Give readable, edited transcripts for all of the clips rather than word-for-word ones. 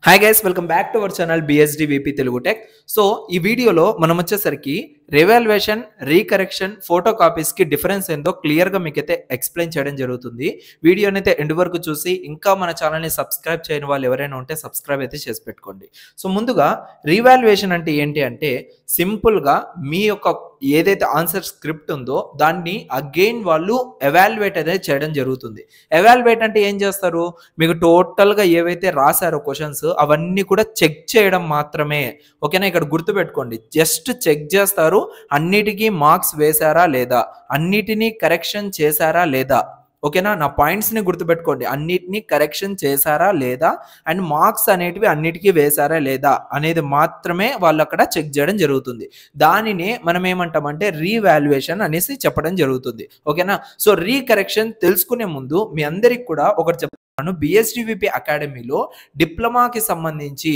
Hi guys, welcome back to our channel BSD VP Telugu tech. So ఈ వీడియోలో మనం వచ్చేసరికి రివాల్యుయేషన్, రీకరెక్షన్, ఫోటో కాపీస్ కి డిఫరెన్స్ ఏందో క్లియర్ గా మీకైతే ఎక్స్ప్లెయిన్ చేయడం జరుగుతుంది. వీడియోని అయితే ఎండ్ వరకు చూసి ఇంకా మన ఛానల్ ని సబ్స్క్రైబ్ చేయని వాళ్ళు ఎవరైనా ఉంటే సబ్స్క్రైబ్ అయితే చేసి పెట్టుకోండి. సో ముందుగా రివాల్యుయేషన్ అంటే ఏంటి అంటే సింపుల్ గా మీ యొక్క ఏదైతే ఆన్సర్ స్క్రిప్ట్ ఉందో దాన్ని అగైన్ వాళ్ళు ఎవాల్యుయేట్ అనేది చేయడం జరుగుతుంది. ఎవాల్యుయేట్ అంటే ఏం చేస్తారు, మీకు టోటల్ గా ఏవైతే రాశారో క్వశ్చన్స్ అవన్నీ కూడా చెక్ చేయడం మాత్రమే. ఓకేనా, ఇక్కడ గుర్తుపెట్టుకోండి, జస్ట్ చెక్ చేస్తారు, అన్నిటికీ మార్క్స్ వేశారా లేదా, అన్నిటినీ కరెక్షన్ చేశారా లేదా. ఓకేనా, నా పాయింట్స్ ని గుర్తుపెట్టుకోండి, అన్నిటినీ కరెక్షన్ చేశారా లేదా అండ్ మార్క్స్ అనేటివి అన్నిటికీ వేశారా లేదా అనేది మాత్రమే వాళ్ళు అక్కడ చెక్ చేయడం జరుగుతుంది. దానినే మనం ఏమంటామంటే రీవాల్యుయేషన్ అనేసి చెప్పడం జరుగుతుంది. ఓకేనా, సో రీకరెక్షన్ తెలుసుకునే ముందు మీ అందరికి కూడా ఒకటి చెప్తాను. బిఎస్డివిపి అకాడమీలో డిప్లొమాకి సంబంధించి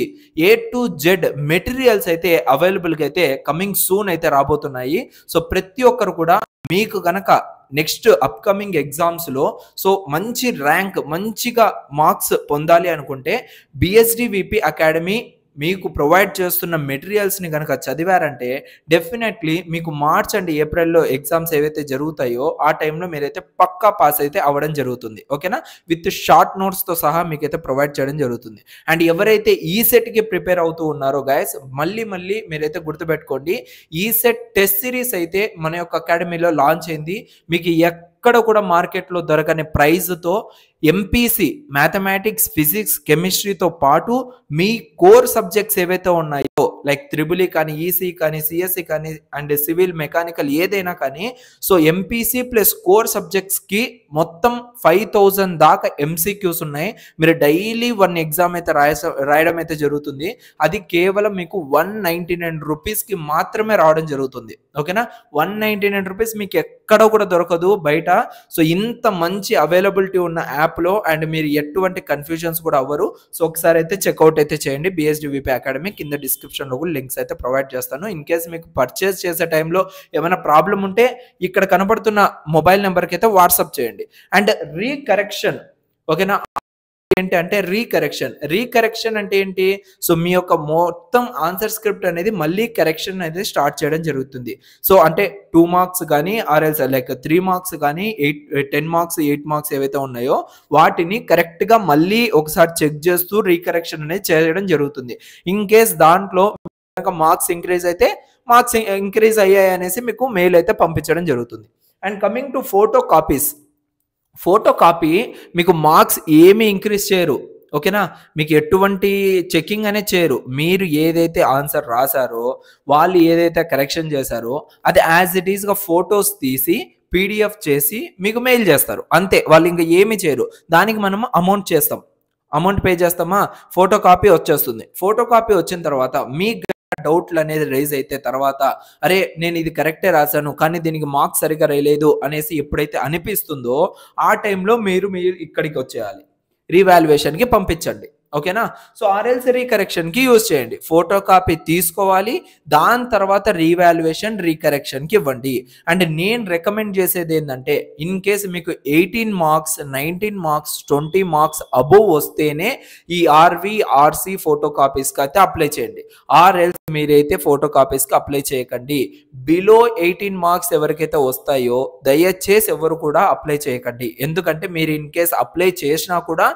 A to Z మెటీరియల్స్ అయితే అవైలబుల్గా అయితే కమింగ్ సూన్ అయితే రాబోతున్నాయి. సో ప్రతి ఒక్కరు కూడా మీకు గనక నెక్స్ట్ అప్కమింగ్ ఎగ్జామ్స్లో సో మంచి ర్యాంక్, మంచిగా మార్క్స్ పొందాలి అనుకుంటే బిఎస్డివిపి అకాడమీ మీకు ప్రొవైడ్ చేస్తున్న మెటీరియల్స్ని కనుక చదివారంటే డెఫినెట్లీ మీకు మార్చ్ అండ్ ఏప్రిల్లో ఎగ్జామ్స్ ఏవైతే జరుగుతాయో ఆ టైంలో మీరైతే పక్కా పాస్ అయితే అవ్వడం జరుగుతుంది. ఓకేనా, విత్ షార్ట్ నోట్స్తో సహా మీకైతే ప్రొవైడ్ చేయడం జరుగుతుంది. అండ్ ఎవరైతే ఈ సెట్కి ప్రిపేర్ అవుతూ ఉన్నారో గైస్, మళ్ళీ మీరైతే గుర్తుపెట్టుకోండి, ఈ సెట్ టెస్ట్ సిరీస్ అయితే మన యొక్క అకాడమీలో లాంచ్ అయింది. మీకు ఎక్కడ కూడా మార్కెట్లో దొరకని ప్రైజ్తో ఎంపీసీ మ్యాథమెటిక్స్, ఫిజిక్స్, కెమిస్ట్రీతో పాటు మీ కోర్ సబ్జెక్ట్స్ ఏవైతే ఉన్నాయో లైక్ త్రిబుల్ ఈ కానీ, ఈసీ కానీ, సిఎస్సి కానీ అండ్ సివిల్, మెకానికల్ ఏదైనా కానీ, సో ఎంపీసీ ప్లస్ కోర్ సబ్జెక్ట్స్కి మొత్తం 5000 దాకా ఎంసీక్యూస్ ఉన్నాయి. మీరు డైలీ 1 ఎగ్జామ్ అయితే రాయడం అయితే జరుగుతుంది. అది కేవలం మీకు 199 రూపీస్కి మాత్రమే రావడం జరుగుతుంది. ఓకేనా, 199 రూపీస్ మీకు ఎక్కడ కూడా దొరకదు బయట. సో ఇంత మంచి అవైలబిలిటీ ఉన్న యాప్లో అండ్ మీరు ఎటువంటి కన్ఫ్యూజన్స్ కూడా అవ్వరు. సో ఒకసారి అయితే చెక్అవుట్ అయితే చేయండి. బిఎస్డివిపి అకాడమీ కింద డిస్క్రిప్షన్లో కూడా లింక్స్ అయితే ప్రొవైడ్ చేస్తాను. ఇన్ కేస్ మీకు పర్చేస్ చేసే టైంలో ఏమైనా ప్రాబ్లం ఉంటే ఇక్కడ కనబడుతున్న మొబైల్ నెంబర్కి అయితే వాట్సాప్ చేయండి. అండ్ రీకరెక్షన్, ఓకేనా, ఏంటి అంటే రీకరెక్షన్ అంటే ఏంటి, సో మీ యొక్క మొత్తం ఆన్సర్ స్క్రిప్ట్ అనేది మళ్ళీ కరెక్షన్ అనేది స్టార్ట్ చేయడం జరుగుతుంది. సో అంటే 2 మార్క్స్ కానీ ఆర్ఎల్స్ లైక్ 3 మార్క్స్ కానీ 10 మార్క్స్ 8 మార్క్స్ ఏవైతే ఉన్నాయో వాటిని కరెక్ట్గా మళ్ళీ ఒకసారి చెక్ చేస్తూ రీకరెక్షన్ అనేది చేయడం జరుగుతుంది. ఇన్ కేస్ దాంట్లో మార్క్స్ ఇంక్రీజ్ అయితే మార్క్స్ ఇంక్రీజ్ అయ్యాయి అనేసి మీకు మెయిల్ అయితే పంపించడం జరుగుతుంది. And coming to photo copy మీకు మార్క్స్ ఏమీ ఇంక్రీజ్ చేయరు. ఓకేనా, మీకు ఎటువంటి చెకింగ్ అనేది చేయరు. మీరు ఏదైతే ఆన్సర్ రాశారో, వాళ్ళు ఏదైతే కరెక్షన్ చేశారో అది యాజ్ ఇట్ ఈస్గా ఫొటోస్ తీసి పీడిఎఫ్ చేసి మీకు మెయిల్ చేస్తారు, అంతే. వాళ్ళు ఇంకా ఏమీ చేయరు. దానికి మనం అమౌంట్ పే చేస్తామా, ఫోటో కాపీ వచ్చేస్తుంది. ఫోటో కాపీ వచ్చిన తర్వాత మీ డౌట్లు అనేది రైజ్ అయితే తర్వాత అరే నేను ఇది కరెక్టే రాశాను కానీ దీనికి మార్క్స్ సరిగా రాయలేదు అనేసి ఎప్పుడైతే అనిపిస్తుందో ఆ టైంలో మీరు ఇక్కడికి వచ్చేయాలి, రీవాల్యుయేషన్కి పంపించండి. ఓకేనా, సో ఆర్ఎల్స్ రీకరెక్షన్కి యూజ్ చేయండి. ఫోటో కాపీ తీసుకోవాలి, దాని తర్వాత రీవాల్యుయేషన్, రీకరెక్షన్కి ఇవ్వండి. అండ్ నేను రికమెండ్ చేసేది ఏంటంటే ఇన్ కేసు మీకు 18 మార్క్స్, 19 మార్క్స్, 20 మార్క్స్ అబోవ్ వస్తేనే ఈ ఆర్సీ ఫోటో కాపీస్కి అయితే అప్లై చేయండి. ఆర్ఎల్స్ మీరైతే ఫోటో కాపీస్కి అప్లై చేయకండి. బిలో 18 మార్క్స్ ఎవరికైతే వస్తాయో దయచేసి ఎవరు కూడా అప్లై చేయకండి. ఎందుకంటే మీరు ఇన్ కేసు అప్లై చేసినా కూడా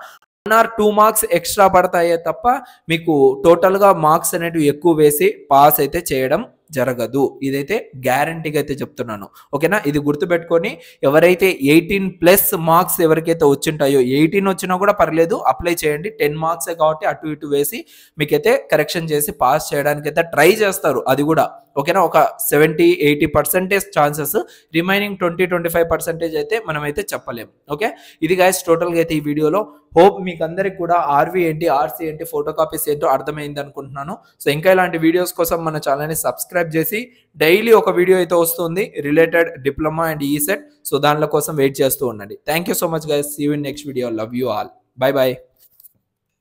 1 or 2 మార్క్స్ ఎక్స్ట్రా పడతాయే తప్ప మీకు టోటల్గా మార్క్స్ అనేటివి ఎక్కువ వేసి పాస్ అయితే చేయడం జరగదు. ఇదైతే గ్యారంటీగా అయితే చెప్తున్నాను. ఓకేనా, ఇది గుర్తుపెట్టుకొని ఎవరైతే 18+ మార్క్స్ ఎవరికైతే వచ్చింటాయో, 18 వచ్చినా కూడా పర్లేదు అప్లై చేయండి. 10 మార్క్సే కాబట్టి అటు ఇటు వేసి మీకైతే కరెక్షన్ చేసి పాస్ చేయడానికి అయితే ట్రై చేస్తారు. అది కూడా ఓకేనా, ఒక 70-80% ఛాన్సెస్, రిమైనింగ్ 20-25% అయితే మనమైతే చెప్పలేము. ఓకే, ఇది గైస్ టోటల్గా అయితే ఈ వీడియోలో. హోప్ మీకు అందరికి కూడా ఆర్వీ ఏంటి, ఆర్సీ ఏంటి, ఫోటో కాపీస్ ఏంటో అర్థమైంది అనుకుంటున్నాను. సో ఇంకా ఇలాంటి వీడియోస్ కోసం మన ఛానల్ని సబ్స్క్రైబ్ చేసి డైలీ ఒక వీడియో అయితే వస్తుంది related diploma and ECET. So దానిలో కోసం వెయిట్ చేస్తూ ఉండండి. Thank you so much guys, see you in next video. Love you all, bye by.